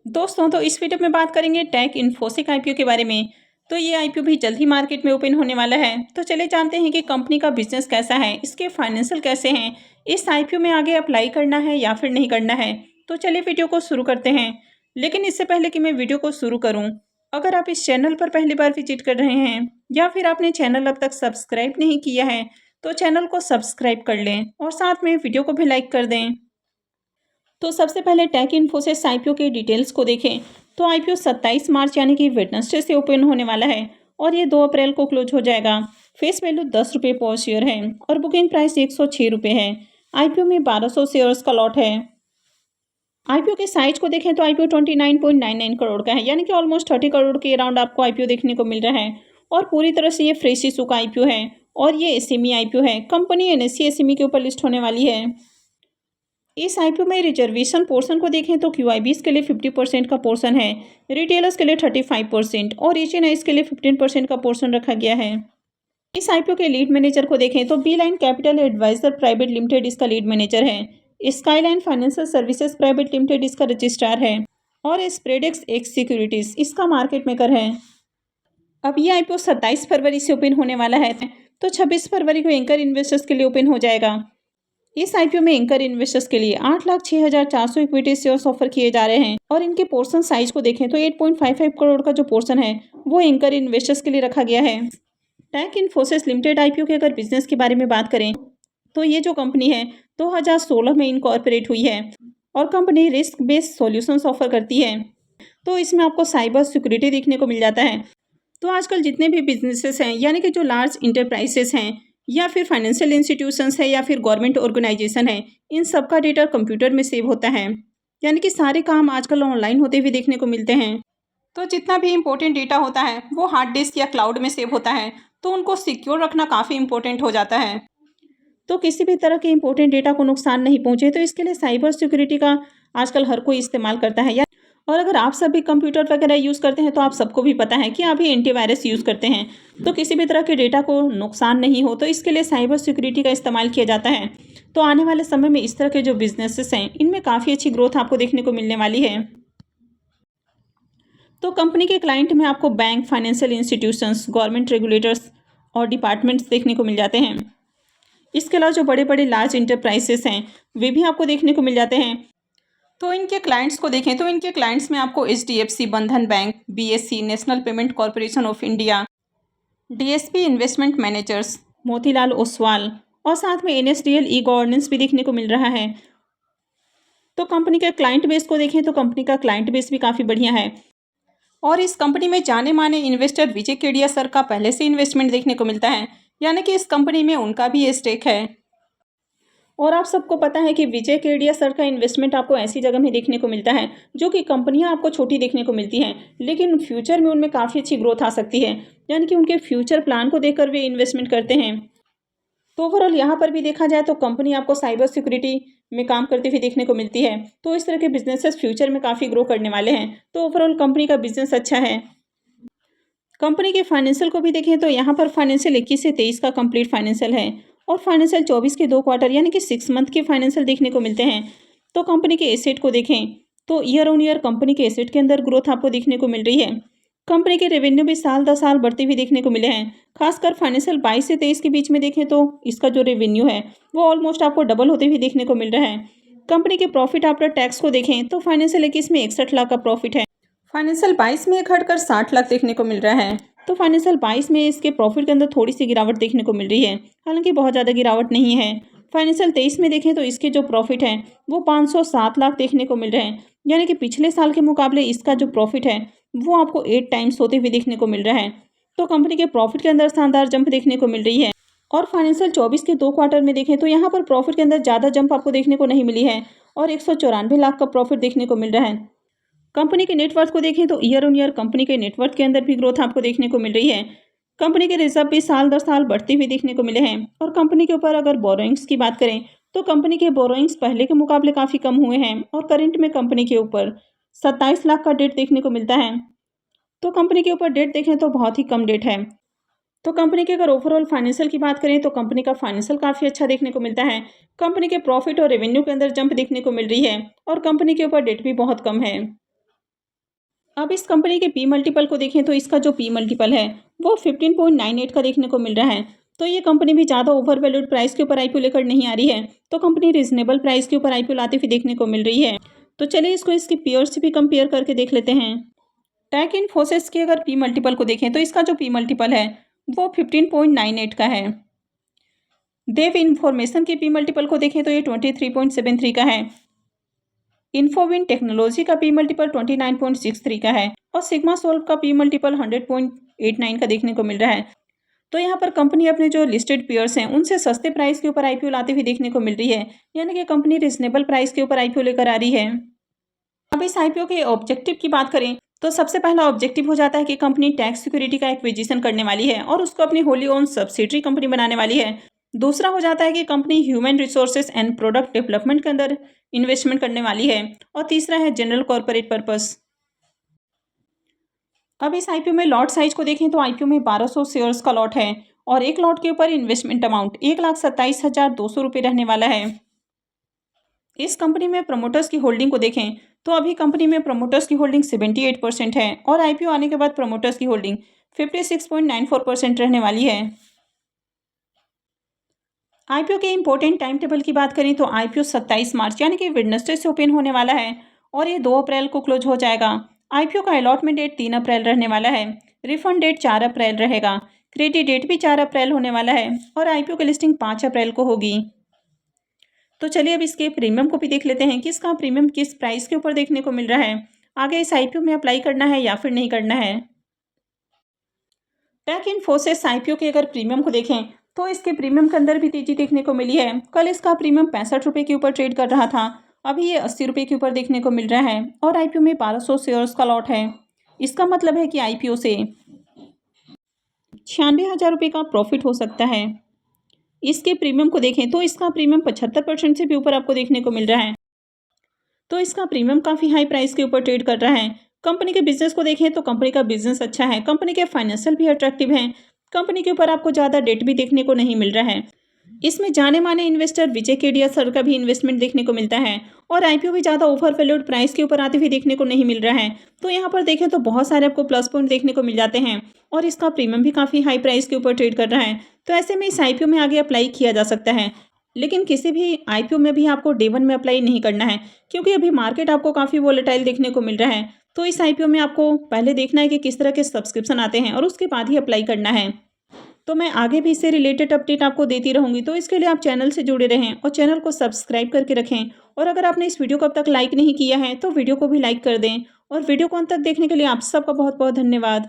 दोस्तों तो इस वीडियो में बात करेंगे टेक इन्फोसिस आईपीओ के बारे में। तो ये आईपीओ भी जल्द ही मार्केट में ओपन होने वाला है। तो चलिए जानते हैं कि कंपनी का बिजनेस कैसा है, इसके फाइनेंशियल कैसे हैं, इस आईपीओ में आगे अप्लाई करना है या फिर नहीं करना है। तो चलिए वीडियो को शुरू करते हैं। लेकिन इससे पहले कि मैं वीडियो को शुरू करूँ, अगर आप इस चैनल पर पहली बार विजिट कर रहे हैं या फिर आपने चैनल अब तक सब्सक्राइब नहीं किया है तो चैनल को सब्सक्राइब कर लें और साथ में वीडियो को भी लाइक कर दें। तो सबसे पहले टेक इन्फोसिस आईपीओ के डिटेल्स को देखें तो आईपीओ 27 मार्च यानी कि वेडनेसडे से ओपन होने वाला है और ये 2 अप्रैल को क्लोज हो जाएगा। फेस वैल्यू 10 रुपये पर शेयर है और बुकिंग प्राइस 106 रुपये है। आईपीओ में 1200 शेयर्स का लॉट है। आईपीओ के साइज को देखें तो आईपीओ 29.99 करोड़ का है, यानी कि ऑलमोस्ट 30 करोड़ के अराउंड आपको आईपीओ देखने को मिल रहा है और पूरी तरह से ये फ्रेश इशू का आईपीओ है और ये एसएमई आईपीओ है। कंपनी एनएससी एसएमई के ऊपर लिस्ट होने वाली है। इस आईपीओ में रिजर्वेशन पोर्शन को देखें तो क्यूआईबीज के लिए 50% का पोर्शन है, रिटेलर्स के लिए 35% और एचएनआईज के लिए 15% का पोर्शन रखा गया है। इस आईपीओ के लीड मैनेजर को देखें तो B line capital advisor private limited इसका लीड मैनेजर है। Skyline financial services private limited इसका रजिस्ट्रार है और स्प्रेडेक्स एक्स सिक्योरिटीज इसका मार्केट मेकर है। अब ये आईपीओ 27 फरवरी से ओपन होने वाला है तो 26 फरवरी को एंकर इन्वेस्टर्स के लिए ओपन हो जाएगा। इस आईपीओ में एंकर इन्वेस्टर्स के लिए 8,06,400 इक्विटी शेयर्स ऑफर किए जा रहे हैं और इनके पोर्शन साइज को देखें तो 8.55 करोड़ का जो पोर्शन है वो एंकर इन्वेस्टर्स के लिए रखा गया है। टेक इन्फोसिस लिमिटेड आईपीओ के अगर बिजनेस के बारे में बात करें तो ये जो कंपनी है 2016 में इनकॉर्पोरेट हुई है और company risk based solutions offer करती है। तो इसमें आपको साइबर सिक्योरिटी देखने को मिल जाता है। तो आजकल जितने भी बिजनेसेस हैं यानी कि जो लार्ज इंटरप्राइजेस हैं या फिर फाइनेंशियल इंस्टीट्यूशंस है या फिर गवर्नमेंट ऑर्गेनाइजेशन है, इन सब का डेटा कंप्यूटर में सेव होता है, यानी कि सारे काम आजकल ऑनलाइन होते हुए देखने को मिलते हैं। तो जितना भी इम्पोर्टेंट डेटा होता है वो हार्ड डिस्क या क्लाउड में सेव होता है, तो उनको सिक्योर रखना काफ़ी इंपॉर्टेंट हो जाता है। तो किसी भी तरह के इंपॉर्टेंट डेटा को नुकसान नहीं पहुंचे तो इसके लिए साइबर सिक्योरिटी का आजकल हर कोई इस्तेमाल करता है। और अगर आप सभी कंप्यूटर वगैरह यूज़ करते हैं तो आप सबको भी पता है कि आप ही एंटीवायरस यूज़ करते हैं, तो किसी भी तरह के डेटा को नुकसान नहीं हो तो इसके लिए साइबर सिक्योरिटी का इस्तेमाल किया जाता है। तो आने वाले समय में इस तरह के जो बिजनेसेस हैं इनमें काफ़ी अच्छी ग्रोथ आपको देखने को मिलने वाली है। तो कंपनी के क्लाइंट में आपको bank, financial institutions, government regulators और डिपार्टमेंट्स देखने को मिल जाते हैं। इसके अलावा जो बड़े बड़े लार्ज इंटरप्राइजेस हैं वे भी आपको देखने को मिल जाते हैं। तो इनके क्लाइंट्स को देखें तो इनके क्लाइंट्स में आपको एचडीएफसी, बंधन bank, BSc, national payment corporation of India, DSP investment managers, Motilal Oswal और साथ में एनएसडीएल ई गवर्नेंस भी देखने को मिल रहा है। तो कंपनी के क्लाइंट बेस को देखें तो कंपनी का क्लाइंट बेस भी काफ़ी बढ़िया है और इस कंपनी में जाने माने इन्वेस्टर विजय केडिया सर का पहले से इन्वेस्टमेंट देखने को मिलता है, यानी कि इस कंपनी में उनका भी स्टेक है। और आप सबको पता है कि विजय केडिया सर का इन्वेस्टमेंट आपको ऐसी जगह में देखने को मिलता है जो कि कंपनियां आपको छोटी देखने को मिलती हैं, लेकिन फ्यूचर में उनमें काफ़ी अच्छी ग्रोथ आ सकती है, यानी कि उनके फ्यूचर प्लान को देखकर वे इन्वेस्टमेंट करते हैं। तो ओवरऑल यहाँ पर भी देखा जाए तो कंपनी आपको साइबर सिक्योरिटी में काम करते हुए देखने को मिलती है, तो इस तरह के बिजनेसेस फ्यूचर में काफ़ी ग्रो करने वाले हैं। तो ओवरऑल कंपनी का बिजनेस अच्छा है। कंपनी के फाइनेंशियल को भी देखें तो यहाँ पर फाइनेंशियल 21 से 23 का कंप्लीट फाइनेंशियल है और फाइनेंशियल 24 के 2 क्वार्टर यानी कि 6 मंथ के फाइनेंशियल देखने को मिलते हैं। तो कंपनी के एसेट को देखें तो ईयर ऑन ईयर कंपनी के एसेट के अंदर ग्रोथ आपको देखने को मिल रही है। कंपनी के रेवेन्यू भी साल दर साल बढ़ते हुए देखने को मिले हैं। खासकर फाइनेंशियल 22 से 23 के बीच में देखें तो इसका जो रेवेन्यू है वो ऑलमोस्ट आपको डबल होते हुए देखने को मिल रहा है। कंपनी के प्रॉफिट आफ्टर टैक्स को देखें तो फाइनेंशियल 21 में 61 लाख का प्रॉफिट है, फाइनेंशियल 22 में घटकर 60 लाख देखने को मिल रहा है। तो फाइनेंशियल 22 में इसके प्रॉफिट के अंदर थोड़ी सी गिरावट देखने को मिल रही है, हालांकि बहुत ज़्यादा गिरावट नहीं है। फाइनेंशियल 23 में देखें तो इसके जो प्रॉफिट हैं वो 507 लाख देखने को मिल रहे हैं, यानी कि पिछले साल के मुकाबले इसका जो प्रॉफिट है वो आपको 8 टाइम्स होते हुए देखने को मिल रहा है। तो कंपनी के प्रॉफिट के अंदर शानदार जंप देखने को मिल रही है। और फाइनेंशियल 24 के 2 क्वार्टर में देखें तो यहाँ पर प्रॉफिट के अंदर ज़्यादा जंप आपको देखने को नहीं मिली है और 194 लाख का प्रॉफिट देखने को मिल रहा है। कंपनी के नेटवर्थ को देखें तो ईयर ऑन ईयर कंपनी के नेटवर्थ के अंदर भी ग्रोथ आपको देखने को मिल रही है। कंपनी के रिजर्व भी साल दर साल बढ़ते हुए देखने को मिले हैं और कंपनी के ऊपर अगर बोरोइंग्स की बात करें तो कंपनी के बोरोइंग्स पहले के मुकाबले काफ़ी कम हुए हैं और करंट में कंपनी के ऊपर 27 लाख का डेट देखने को मिलता है। तो कंपनी के ऊपर डेट देखें तो बहुत ही कम डेट है। तो कंपनी के अगर ओवरऑल फाइनेंशियल की बात करें तो कंपनी का फाइनेंशियल काफ़ी अच्छा देखने को मिलता है। कंपनी के प्रॉफिट और रेवेन्यू के अंदर जंप देखने को मिल रही है और कंपनी के ऊपर डेट भी बहुत कम है। अब इस कंपनी के पी मल्टीपल को देखें तो इसका जो पी मल्टीपल है वो 15.98 का देखने को मिल रहा है। तो ये कंपनी भी ज़्यादा ओवर वैल्यूड प्राइस के ऊपर आईपीओ लेकर नहीं आ रही है, तो कंपनी रीजनेबल प्राइस के ऊपर आईपीओ लाती हुई देखने को मिल रही है। तो चलिए इसको इसकी पीयर्स से भी कंपेयर करके देख लेते हैं। टेक इन्फोसिस के अगर पी मल्टीपल को देखें तो इसका जो पी मल्टीपल है वो 15.98 का है। देव इन्फॉर्मेशन के पी मल्टीपल को देखें तो ये 23.73 का है। इन्फोविन टेक्नोलॉजी का पी मल्टीपल 29.63 का है और सिग्मा सोल्व का पी मल्टीपल 100.89 का देखने को मिल रहा है। तो यहाँ पर कंपनी अपने जो लिस्टेड पीयर्स हैं उनसे सस्ते प्राइस के ऊपर आईपीओ लाते हुए देखने को मिल रही है, यानी कि कंपनी रिजनेबल प्राइस के ऊपर आईपीओ लेकर आ रही है। अब इस आईपीओ के ऑब्जेक्टिव की बात करें तो सबसे पहला ऑब्जेक्टिव हो जाता है कि कंपनी टैक्स सिक्योरिटी का एक्विजिशन करने वाली है और उसको अपनी होली ओन सब्सिडरी कंपनी बनाने वाली है। दूसरा हो जाता है कि company human resources and product development के अंदर इन्वेस्टमेंट करने वाली है और तीसरा है जनरल कॉर्पोरेट पर्पस। अब इस आईपीओ में लॉट साइज को देखें तो आईपीओ में 1200 शेयर्स का लॉट है और एक लॉट के ऊपर इन्वेस्टमेंट अमाउंट 1,27,200 रुपये रहने वाला है। इस कंपनी में प्रमोटर्स की होल्डिंग को देखें तो अभी कंपनी में प्रमोटर्स की होल्डिंग 78% है और आईपीओ आने के बाद प्रमोटर्स की होल्डिंग 56.94% रहने वाली है। आईपीओ के इंपॉर्टेंट टाइम टेबल की बात करें तो आईपीओ 27 मार्च यानी कि वेडनेसडे से ओपन होने वाला है और ये 2 अप्रैल को क्लोज हो जाएगा। आईपीओ का अलॉटमेंट डेट 3 अप्रैल रहने वाला है। रिफंड डेट 4 अप्रैल रहेगा। क्रेडिट डेट भी 4 अप्रैल होने वाला है और आईपीओ की लिस्टिंग 5 अप्रैल को होगी। तो चलिए अब इसके प्रीमियम को भी देख लेते हैं कि इसका प्रीमियम किस प्राइस के ऊपर देखने को मिल रहा है। आगे इस आईपीओ में अप्लाई करना है या फिर नहीं करना है। टेक इन्फोसिस आईपीओ के अगर प्रीमियम को देखें तो इसके प्रीमियम के अंदर भी तेजी देखने को मिली है। कल इसका प्रीमियम 65 रुपये के ऊपर ट्रेड कर रहा था, अभी ये 80 रुपये के ऊपर देखने को मिल रहा है और आईपीओ में 1200 शेयर्स का लॉट है। इसका मतलब है कि आईपीओ से 96,000 रुपये का प्रॉफिट हो सकता है। इसके प्रीमियम को देखें तो इसका प्रीमियम 75% से भी ऊपर आपको देखने को मिल रहा है। तो इसका प्रीमियम काफ़ी हाई प्राइस के ऊपर ट्रेड कर रहा है। कंपनी के बिजनेस को देखें तो कंपनी का बिजनेस अच्छा है, कंपनी के फाइनेंशियल भी अट्रैक्टिव हैं, कंपनी के ऊपर आपको ज़्यादा डेट भी देखने को नहीं मिल रहा है। इसमें जाने माने इन्वेस्टर विजय केडिया सर का भी इन्वेस्टमेंट देखने को मिलता है और आईपीओ भी ज़्यादा ओवर वैल्यूड प्राइस के ऊपर आते हुए देखने को नहीं मिल रहा है। तो यहाँ पर देखें तो बहुत सारे आपको प्लस पॉइंट देखने को मिल जाते हैं और इसका प्रीमियम भी काफ़ी हाई प्राइस के ऊपर ट्रेड कर रहा है। तो ऐसे में इस आईपीओ में आगे अप्लाई किया जा सकता है, लेकिन किसी भी आईपीओ में भी आपको डे 1 में अप्लाई नहीं करना है, क्योंकि अभी मार्केट आपको काफ़ी वोलेटाइल देखने को मिल रहा है। तो इस आईपीओ में आपको पहले देखना है कि किस तरह के सब्सक्रिप्शन आते हैं और उसके बाद ही अप्लाई करना है। तो मैं आगे भी इससे रिलेटेड अपडेट आपको देती रहूँगी, तो इसके लिए आप चैनल से जुड़े रहें और चैनल को सब्सक्राइब करके रखें। और अगर आपने इस वीडियो को अब तक लाइक नहीं किया है तो वीडियो को भी लाइक कर दें और वीडियो को अंत तक देखने के लिए आप सबका बहुत बहुत धन्यवाद।